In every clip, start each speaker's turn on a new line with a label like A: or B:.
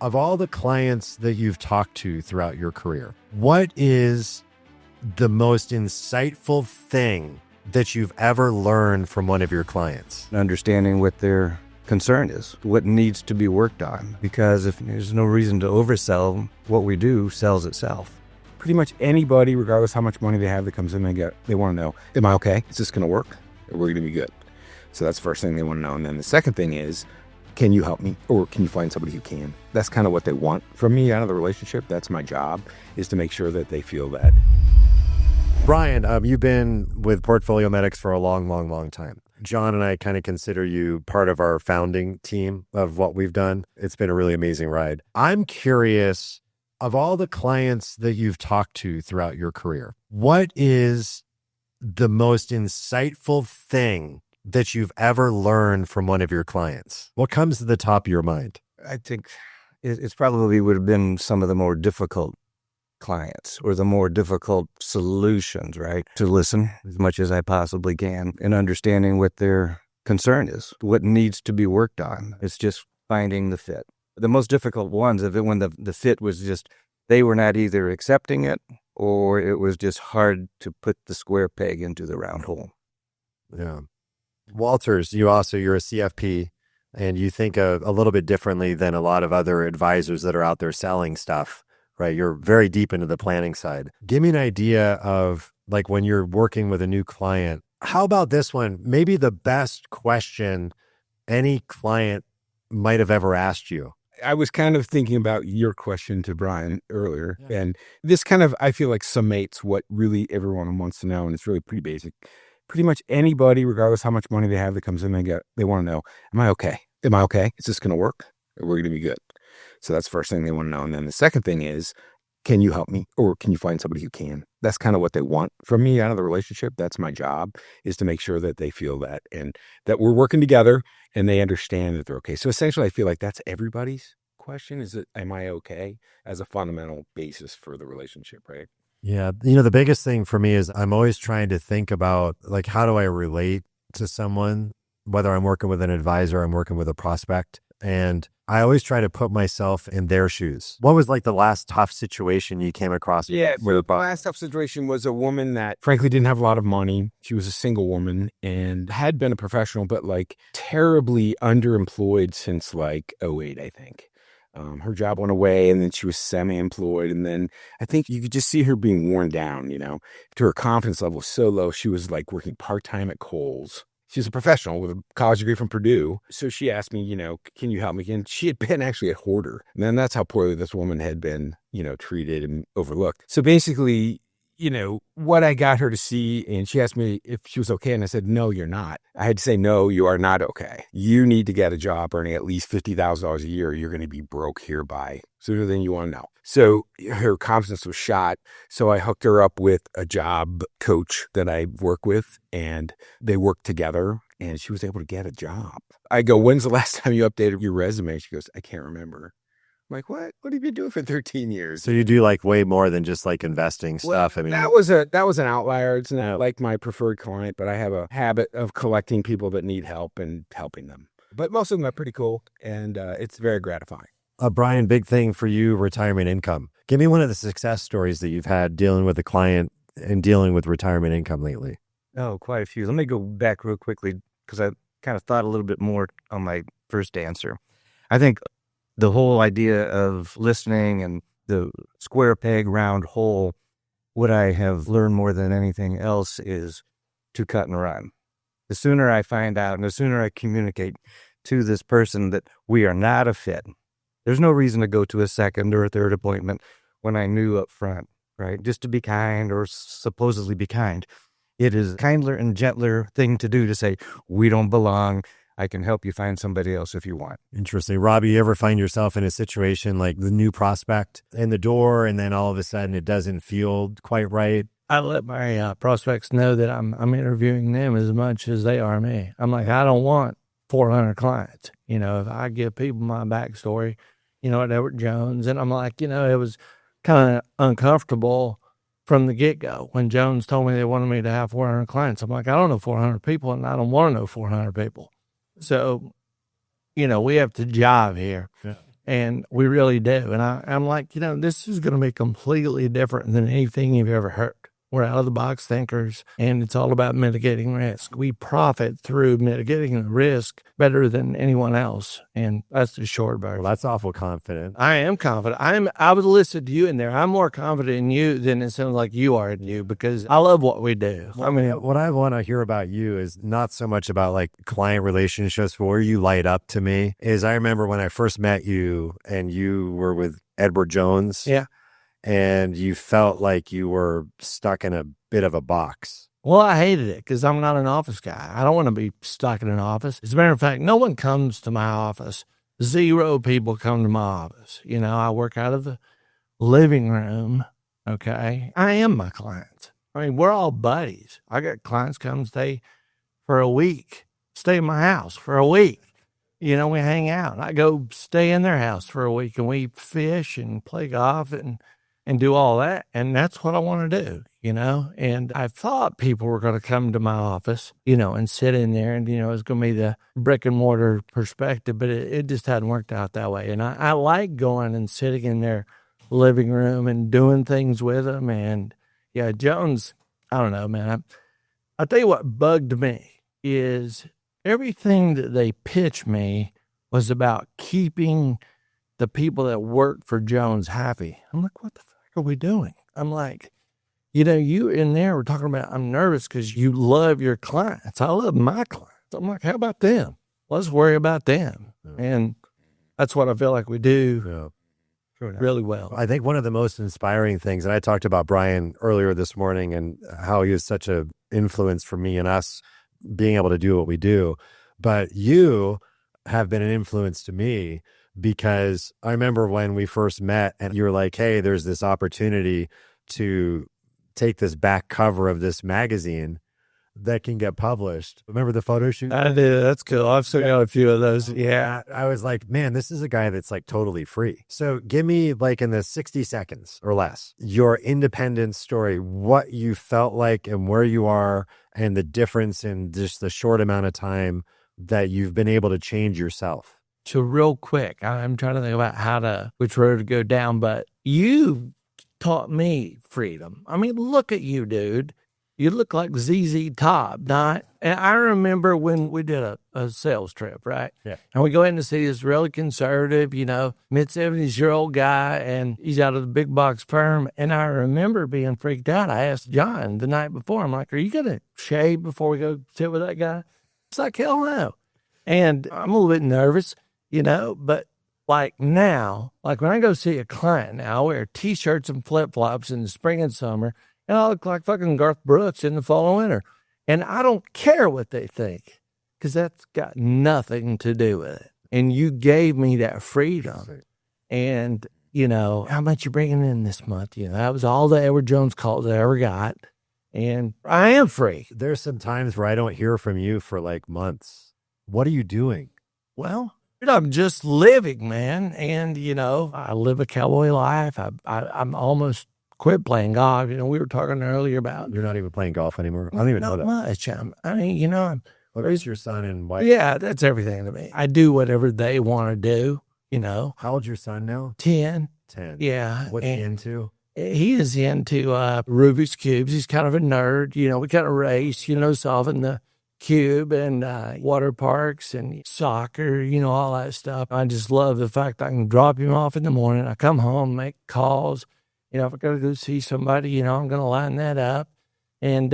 A: Of all the clients that you've talked to throughout your career, what is the most insightful thing that you've ever learned from one of your clients?
B: Understanding what their concern is, what needs to be worked on. Because if there's no reason to oversell, what we do sells itself.
C: Pretty much anybody, regardless how much money they have that comes in, they want to know, am I okay? Is this going to work? Or we're going to be good? So that's the first thing they want to know. And then the second thing is, can you help me? Or can you find somebody who can? That's kind of what they want from me out of the relationship. That's my job, is to make sure that they feel that.
A: Brian, you've been with Portfolio Medics for a long time. John and I kind of consider you part of our founding team of what we've done. It's been a really amazing ride. I'm curious, of all the clients that you've talked to throughout your career, what is the most insightful thing that you've ever learned from one of your clients? What comes to the top of your mind?
B: I think it's probably would have been some of the more difficult clients or the more difficult solutions, right? To listen as much as I possibly can and understanding what their concern is, what needs to be worked on. It's just finding the fit. The most difficult ones of it, when the fit was just, they were not either accepting it or it was just hard to put the square peg into the round hole.
A: Yeah. Walters, you're a CFP and you think a little bit differently than a lot of other advisors that are out there selling stuff, right? You're very deep into the planning side. Give me an idea of, like, when you're working with a new client, how about this one? Maybe the best question any client might have ever asked you.
C: I was kind of thinking about your question to Brian earlier, and this kind of, I feel like, summates what really everyone wants to know, and it's really pretty basic. Pretty much anybody, regardless how much money they have that comes in, they want to know, am I okay? Am I okay? Is this going to work? Or we're going to be good? So that's the first thing they want to know. And then the second thing is, can you help me? Or can you find somebody who can? That's kind of what they want from me out of the relationship. That's my job, is to make sure that they feel that and that we're working together and they understand that they're okay. So essentially, I feel like that's everybody's question, is that, am I okay? As a fundamental basis for the relationship, right?
A: Yeah. The biggest thing for me is I'm always trying to think about, like, how do I relate to someone, whether I'm working with an advisor, I'm working with a prospect. And I always try to put myself in their shoes. What was, like, the last tough situation you came across?
C: Yeah, the last tough situation was a woman that frankly didn't have a lot of money. She was a single woman and had been a professional, but like terribly underemployed since like '08, I think. Her job went away and then she was semi-employed. And then I think you could just see her being worn down, to her confidence level was so low. She was like working part-time at Kohl's. She's a professional with a college degree from Purdue. So she asked me, can you help me? And she had been actually a hoarder. And then that's how poorly this woman had been, treated and overlooked. So basically, what I got her to see, and she asked me if she was okay. And I said, no, you're not. I had to say, no, you are not okay. You need to get a job earning at least $50,000 a year. You're going to be broke here by sooner than you want to know. So her confidence was shot. So I hooked her up with a job coach that I work with, and they worked together and she was able to get a job. I go, when's the last time you updated your resume? She goes, I can't remember. I'm like, what? What have you been doing for 13 years?
A: So you do like way more than just like investing stuff.
C: Well, that was an outlier. It's not like my preferred client, but I have a habit of collecting people that need help and helping them. But most of them are pretty cool, and it's very gratifying.
A: Brian, big thing for you, retirement income. Give me one of the success stories that you've had dealing with a client and dealing with retirement income lately.
B: Oh, quite a few. Let me go back real quickly because I kind of thought a little bit more on my first answer. I think the whole idea of listening and the square peg, round hole, what I have learned more than anything else is to cut and run. The sooner I find out and the sooner I communicate to this person that we are not a fit, there's no reason to go to a second or a third appointment when I knew up front, right? Just to be kind or supposedly be kind. It is a kinder and gentler thing to do to say, we don't belong. I can help you find somebody else if you want.
A: Interesting. Robbie, you ever find yourself in a situation like the new prospect in the door and then all of a sudden it doesn't feel quite right?
D: I let my prospects know that I'm interviewing them as much as they are me. I'm like, I don't want 400 clients. If I give people my backstory, at Edward Jones, and I'm like, it was kind of uncomfortable from the get-go. When Jones told me they wanted me to have 400 clients, I'm like, I don't know 400 people, and I don't want to know 400 people. So, we have to jive here.
A: Yeah.
D: And we really do. And I'm like, this is going to be completely different than anything you've ever heard. We're out of the box thinkers, and it's all about mitigating risk. We profit through mitigating the risk better than anyone else. And that's the short version.
A: Well, that's awful confident.
D: I am confident. I would listen to you in there. I'm more confident in you than it sounds like you are in you, because I love what we do.
A: I mean, what I want to hear about you is not so much about like client relationships, but where you light up to me is I remember when I first met you and you were with Edward Jones.
D: Yeah.
A: And you felt like you were stuck in a bit of a box.
D: Well, I hated it because I'm not an office guy. I don't want to be stuck in an office. As a matter of fact, no one comes to my office. 0 people come to my office. I work out of the living room, okay? I am my clients. I mean, we're all buddies. I got clients come stay for a week, stay in my house for a week. We hang out. I go stay in their house for a week, and we fish and play golf and do all that. And that's what I want to do, and I thought people were going to come to my office, and sit in there and, it's going to be the brick and mortar perspective, but it just hadn't worked out that way. And I like going and sitting in their living room and doing things with them. And yeah, Jones, I don't know, man. I'll tell you what bugged me is everything that they pitched me was about keeping the people that work for Jones happy. I'm like, what the fuck are we doing? I'm like, you in there were talking about, I'm nervous because you love your clients. I love my clients. I'm like, how about them? Let's worry about them. Yeah. And that's what I feel like we do really well.
A: I think one of the most inspiring things, and I talked about Brian earlier this morning and how he was such an influence for me and us being able to do what we do. But you have been an influence to me, because I remember when we first met and you were like, hey, there's this opportunity to take this back cover of this magazine that can get published. Remember the photo shoot?
D: I did. That's cool. I've still got a few of those.
A: Yeah. I was like, man, this is a guy that's like totally free. So give me like in the 60 seconds or less, your independent story, what you felt like and where you are and the difference in just the short amount of time that you've been able to change yourself.
D: So real quick, I'm trying to think about which road to go down, but you taught me freedom. I mean, look at you, dude. You look like ZZ Top, not. And I remember when we did a sales trip, right?
A: Yeah.
D: And we go in to see this really conservative, mid-70s-year-old guy, and he's out of the big box firm. And I remember being freaked out. I asked John the night before, I'm like, are you going to shave before we go sit with that guy? It's like, hell no. And I'm a little bit nervous. But like now, like when I go see a client now, I wear T-shirts and flip-flops in the spring and summer, and I look like fucking Garth Brooks in the fall and winter. And I don't care what they think, because that's got nothing to do with it. And you gave me that freedom. And, how much you bringing in this month? That was all the Edward Jones calls I ever got. And I am free.
A: There's some times where I don't hear from you for like months. What are you doing?
D: Well, I'm just living, man. And, I live a cowboy life. I'm almost quit playing golf. We were talking earlier about.
A: You're not even playing golf anymore? I don't even know that.
D: Not much. I mean,
A: What is your son and wife?
D: Yeah, that's everything to me. I do whatever they want to do,
A: How old's your son now?
D: 10.
A: 10.
D: Yeah.
A: What's he into?
D: He is into Rubik's Cubes. He's kind of a nerd. We kind of race, solving the cube and water parks and soccer, all that stuff. I just love the fact I can drop him off in the morning. I come home, make calls. If I got to go see somebody, I'm going to line that up. And,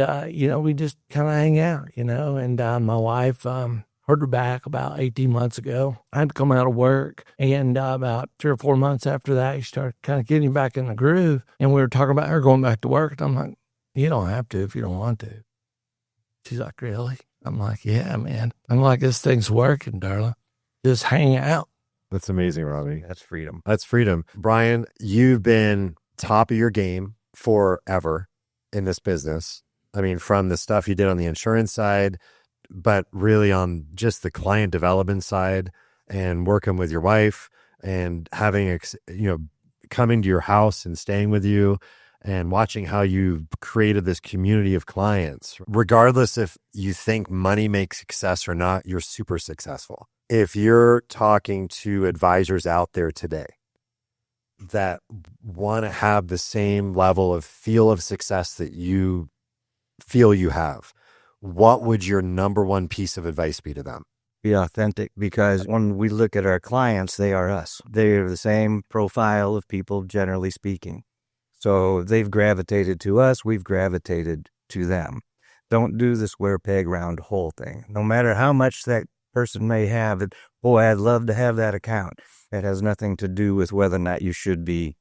D: we just kind of hang out, and my wife hurt her back about 18 months ago. I had to come out of work. And about 3 or 4 months after that, she started kind of getting back in the groove. And we were talking about her going back to work. And I'm like, you don't have to if you don't want to. She's like, really? I'm like, yeah, man. I'm like, this thing's working, darling. Just hang out.
A: That's amazing, Robbie.
B: That's freedom.
A: That's freedom. Brian, you've been top of your game forever in this business. I mean, from the stuff you did on the insurance side, but really on just the client development side and working with your wife and having, coming to your house and staying with you and watching how you created this community of clients. Regardless if you think money makes success or not, you're super successful. If you're talking to advisors out there today that want to have the same level of feel of success that you feel you have, what would your number one piece of advice be to them?
B: Be authentic, because when we look at our clients, they are us. They're the same profile of people, generally speaking. So they've gravitated to us, we've gravitated to them. Don't do the square peg round hole thing. No matter how much that person may have, boy, I'd love to have that account. It has nothing to do with whether or not you should be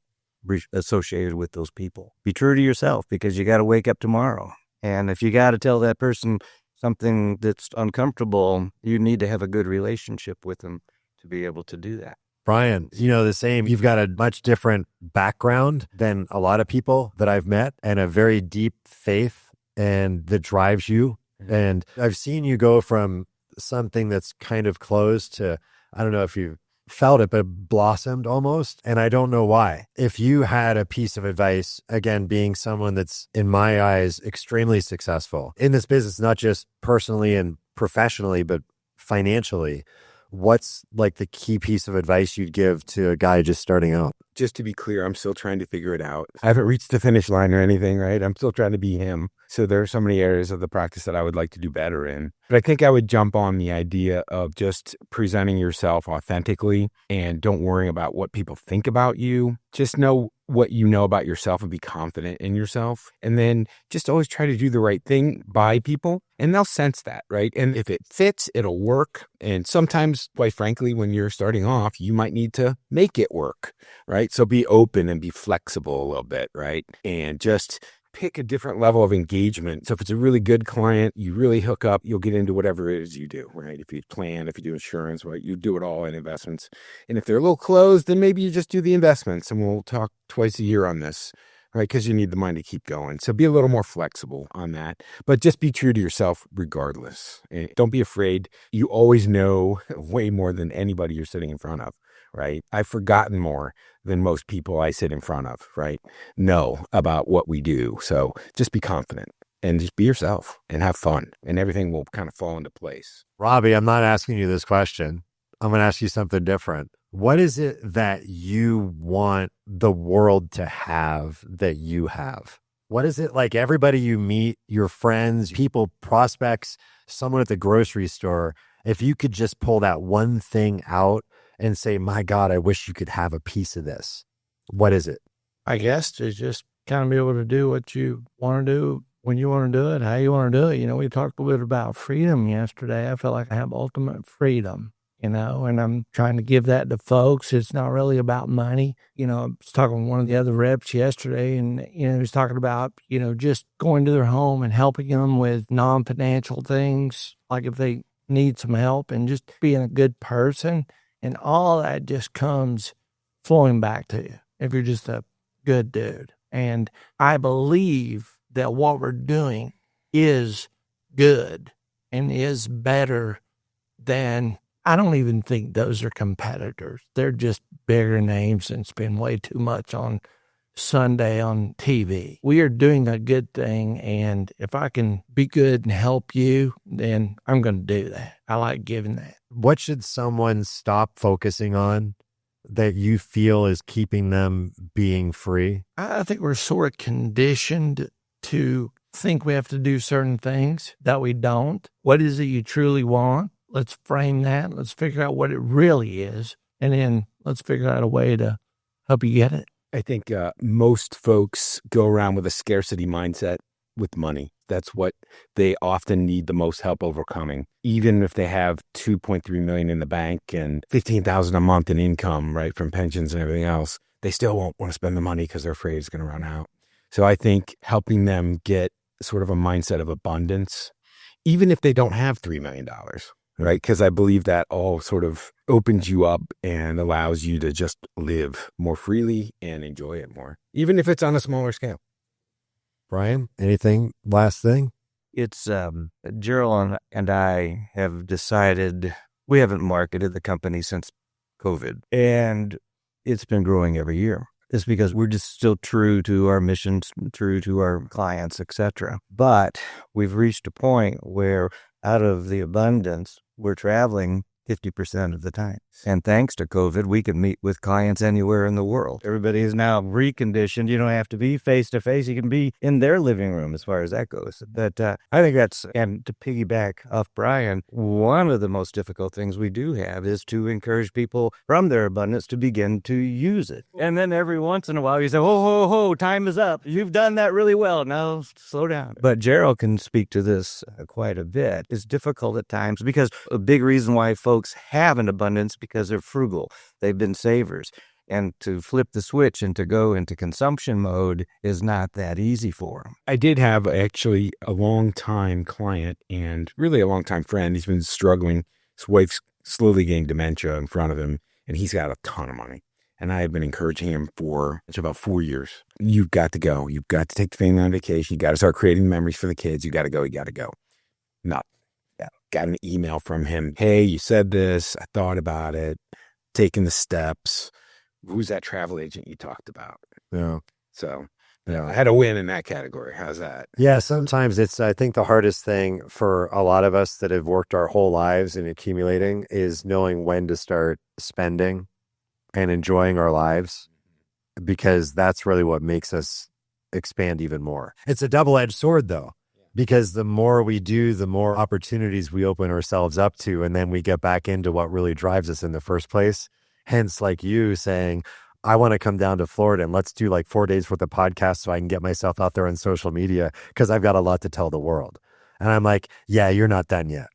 B: associated with those people. Be true to yourself, because you got to wake up tomorrow. And if you got to tell that person something that's uncomfortable, you need to have a good relationship with them to be able to do that.
A: Brian, the same. You've got a much different background than a lot of people that I've met, and a very deep faith and that drives you. And I've seen you go from something that's kind of closed to, I don't know if you felt it, but blossomed almost. And I don't know why. If you had a piece of advice, again, being someone that's, in my eyes, extremely successful in this business, not just personally and professionally, but financially, what's like the key piece of advice you'd give to a guy just starting out?
C: Just to be clear, I'm still trying to figure it out. I haven't reached the finish line or anything, right? I'm still trying to be him. So there are so many areas of the practice that I would like to do better in. But I think I would jump on the idea of just presenting yourself authentically, and don't worry about what people think about you. Just know what you know about yourself and be confident in yourself. And then just always try to do the right thing by people, and they'll sense that, right? And if it fits, it'll work. And sometimes, quite frankly, when you're starting off, you might need to make it work, right? So be open and be flexible a little bit, right? And just pick a different level of engagement. So if it's a really good client, you really hook up, you'll get into whatever it is you do, right? If you plan, if you do insurance, right? You do it all in investments. And if they're a little closed, then maybe you just do the investments, and we'll talk twice a year on this, right? Because you need the money to keep going. So be a little more flexible on that, but just be true to yourself regardless. And don't be afraid. You always know way more than anybody you're sitting in front of, right? I've forgotten more than most people I sit in front of, right? Know about what we do. So just be confident and just be yourself and have fun, and everything will kind of fall into place.
A: Robbie, I'm not asking you this question. I'm going to ask you something different. What is it that you want the world to have that you have? What is it like everybody you meet, your friends, people, prospects, someone at the grocery store, if you could just pull that one thing out and say, my God, I wish you could have a piece of this, what is it?
D: I guess to just kind of be able to do what you want to do when you want to do it, how you want to do it. We talked a little bit about freedom yesterday. I feel like I have ultimate freedom, and I'm trying to give that to folks. It's not really about money. I was talking with one of the other reps yesterday, and, he was talking about, just going to their home and helping them with non-financial things, like if they need some help, and just being a good person. And all that just comes flowing back to you if you're just a good dude. And I believe that what we're doing is good and is better than, I don't even think those are competitors. They're just bigger names and spend way too much on Sunday on TV. We are doing a good thing, and if I can be good and help you, then I'm going to do that. I like giving that.
A: What should someone stop focusing on that you feel is keeping them being free?
D: I think we're sort of conditioned to think we have to do certain things that we don't. What is it you truly want? Let's frame that. Let's figure out what it really is, and then let's figure out a way to help you get it.
C: I think most folks go around with a scarcity mindset with money. That's what they often need the most help overcoming. Even if they have $2.3 million in the bank and $15,000 a month in income, right, from pensions and everything else, they still won't want to spend the money because they're afraid it's going to run out. So I think helping them get sort of a mindset of abundance, even if they don't have $3 million, right? Because I believe that all sort of opens you up and allows you to just live more freely and enjoy it more, even if it's on a smaller scale.
A: Brian, anything, last thing?
B: It's Gerald and I have decided we haven't marketed the company since COVID, and it's been growing every year. It's because we're just still true to our missions, true to our clients, etc. But we've reached a point where out of the abundance, we're traveling 50% of the time. And thanks to COVID, we can meet with clients anywhere in the world. Everybody is now reconditioned. You don't have to be face-to-face. You can be in their living room as far as that goes. But I think that's, and to piggyback off Brian, one of the most difficult things we do have is to encourage people from their abundance to begin to use it. And then every once in a while you say, ho, time is up. You've done that really well. Now slow down. But Gerald can speak to this quite a bit. It's difficult at times because a big reason why folks have an abundance because they're frugal. They've been savers. And to flip the switch and to go into consumption mode is not that easy for them.
C: I did have actually a long-time client and really a long-time friend. He's been struggling. His wife's slowly getting dementia in front of him, and he's got a ton of money. And I have been encouraging him for about 4 years. You've got to go. You've got to take the family on vacation. You got to start creating memories for the kids. You got to go. You got to go. Not. Got an email from him. Hey, you said this. I thought about it. Taking the steps. Who's that travel agent you talked about?
A: Yeah.
C: So I had a win in that category. How's that?
A: Yeah, sometimes it's, I think the hardest thing for a lot of us that have worked our whole lives in accumulating is knowing when to start spending and enjoying our lives, because that's really what makes us expand even more. It's a double-edged sword, though, because the more we do, the more opportunities we open ourselves up to, and then we get back into what really drives us in the first place. Hence, like you saying, I want to come down to Florida and let's do like 4 days worth of podcasts so I can get myself out there on social media because I've got a lot to tell the world. And I'm like, yeah, you're not done yet.